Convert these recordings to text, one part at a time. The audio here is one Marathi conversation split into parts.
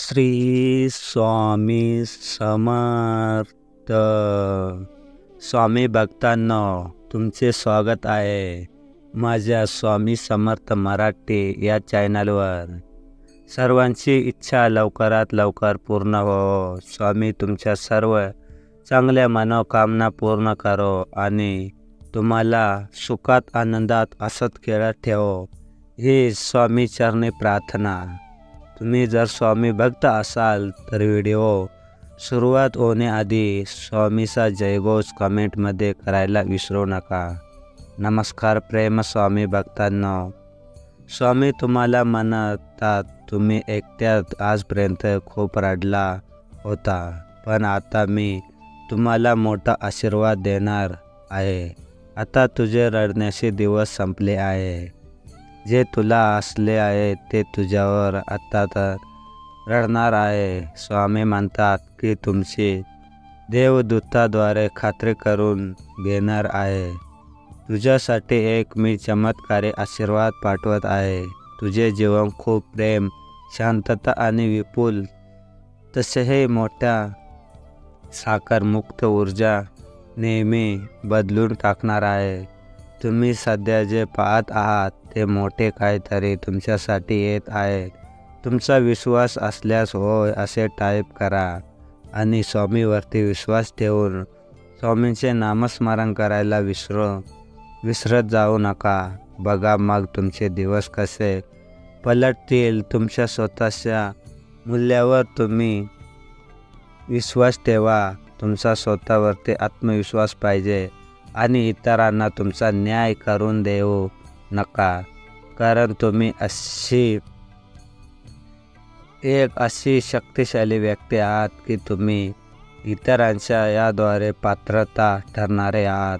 श्री स्वामी समर्थ. स्वामी भक्तांनो, तुमचे स्वागत आहे माझ्या स्वामी समर्थ मराठी या चॅनलवर. सर्वांची इच्छा लवकरात लवकर पूर्ण हो. स्वामी तुमच्या सर्व चांगल्या मनोकामना पूर्ण करो आणि तुम्हाला सुखात आनंदात असत खेळत ठेवो, ही स्वामी चरणी प्रार्थना. तुम्ही जर स्वामी भक्त असाल तर व्हिडिओ सुरुवात होण्याआधी स्वामीचा जयघोष कमेंटमध्ये करायला विसरू नका. नमस्कार प्रेम स्वामी भक्तांनो. स्वामी तुम्हाला म्हणतात, तुम्ही एकट्यात आजपर्यंत खूप रडला होता, पण आता मी तुम्हाला मोठा आशीर्वाद देणार आहे. आता तुझे रडण्याचे दिवस संपले आहे. जे तुला असले आहे ते तुझ्यावर आता तर रडणार आहे. स्वामी म्हणतात की तुमची देवदूताद्वारे खात्री करून घेणार आहे. तुझ्यासाठी एक मी चमत्कारी आशीर्वाद पाठवत आहे. तुझे जीवन खूप प्रेम, शांतता आणि विपुल तसेही मोठ्या साखरमुक्त ऊर्जा नेहमी बदलून टाकणार आहे. तुम्ही सध्या जे पाहत आहात ते मोठे काहीतरी तुमच्यासाठी येत आहे. तुमचा विश्वास असल्यास होय असे टाईप करा आणि स्वामीवरती विश्वास ठेवून स्वामींचे नामस्मरण करायला विसरत जाऊ नका. बघा मग तुमचे दिवस कसे पलटतील. तुमच्या स्वतःच्या मूल्यावर तुम्ही विश्वास ठेवा. तुमचा स्वतःवरती आत्मविश्वास पाहिजे आणि इतरांना तुमचा न्याय करून देऊ नका, कारण तुम्ही एक अशी शक्तिशाली व्यक्ती आहात की तुम्ही इतरांच्या याद्वारे पात्रता ठरणारे आहात.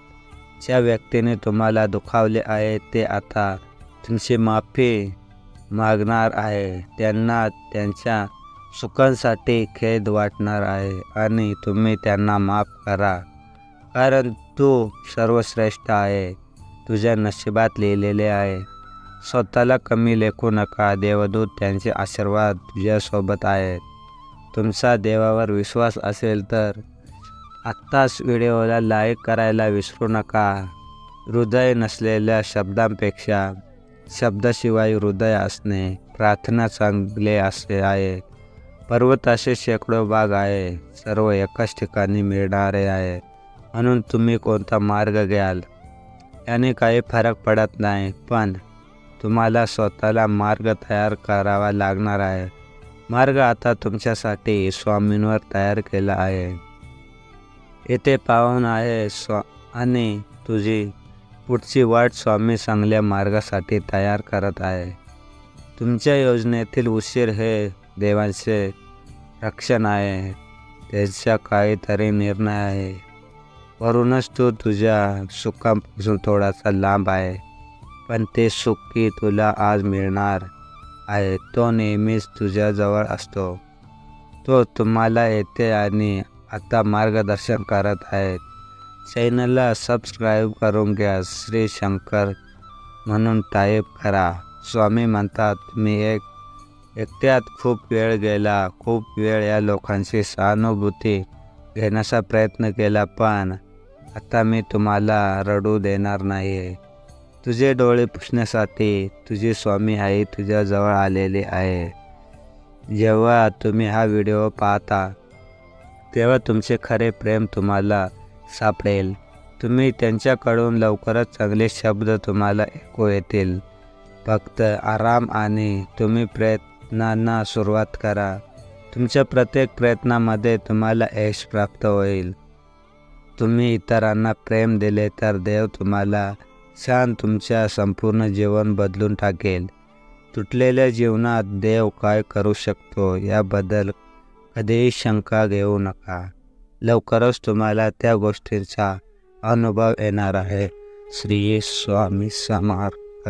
ज्या व्यक्तीने तुम्हाला दुखावले आहे ते आता तुमची माफी मागणार आहे. त्यांना त्यांच्या चुकांसाठी खेद वाटणार आहे आणि तुम्ही त्यांना माफ करा, कारण तू सर्वश्रेष्ठ आहे. तुझ्या नशिबात लिहिलेले आहे. स्वतःला कमी लेखू नका. देवदूत त्यांचे आशीर्वाद तुझ्यासोबत आहेत. तुमचा देवावर विश्वास असेल तर आत्ताच व्हिडिओला लाईक करायला विसरू नका. हृदय नसलेल्या शब्दांपेक्षा शब्दाशिवाय हृदय असणे प्रार्थना चांगले असे आहे. पर्वताचे शेकडो भाग आहे, सर्व एकाच ठिकाणी मिळणारे आहे. म्हणून तुम्ही कोणता मार्ग घ्याल याने काही फरक पडत नाही, पण तुम्हाला स्वतःला मार्ग तयार करावा लागणार आहे. मार्ग आता तुमच्यासाठी स्वामींवर तयार केला आहे. येथे पाहून आहे आणि तुझी पुढची वाट स्वामी चांगल्या मार्गासाठी तयार करत आहे. तुमच्या योजनेतील उशीर हे देवांचे रक्षण आहे. त्याचा काहीतरी निर्णय आहे. वरूनच तू तुझ्या सुखापासून थोडासा लांब आहे, पण ते सुख तुला आज मिळणार आहे. तो नेहमीच तुझ्याजवळ असतो. तो तुम्हाला येते आणि आता मार्गदर्शन करत आहे. चॅनलला सबस्क्राईब करून घ्या. श्री शंकर म्हणून टाईप करा. स्वामी म्हणतात, तुम्ही एकट्यात खूप वेळ गेला. खूप वेळ या लोकांची सहानुभूती घेण्याचा प्रयत्न केला, पण आता मी तुम्हाला रडू देणार नाही. तुझे डोळे पुसण्यासाठी तुझे स्वामी आई तुझ्याजवळ आलेले आहे. जेव्हा तुम्ही हा व्हिडिओ पाहता तेव्हा तुमचे खरे प्रेम तुम्हाला सापडेल. तुम्ही त्यांच्याकडून लवकरच चांगले शब्द तुम्हाला ऐकू येतील. फक्त आराम आणि तुम्ही प्रयत्नांना सुरुवात करा. तुमच्या प्रत्येक प्रयत्नामध्ये तुम्हाला यश प्राप्त होईल. तुम्ही इतरांना प्रेम दिले तर देव तुम्हाला छान तुमच्या संपूर्ण जीवन बदलून टाकेल. तुटलेल्या जीवनात देव काय करू शकतो याबद्दल कधीही शंका घेऊ नका. लवकरच तुम्हाला त्या गोष्टींचा अनुभव येणार आहे. श्री स्वामी समर्थ.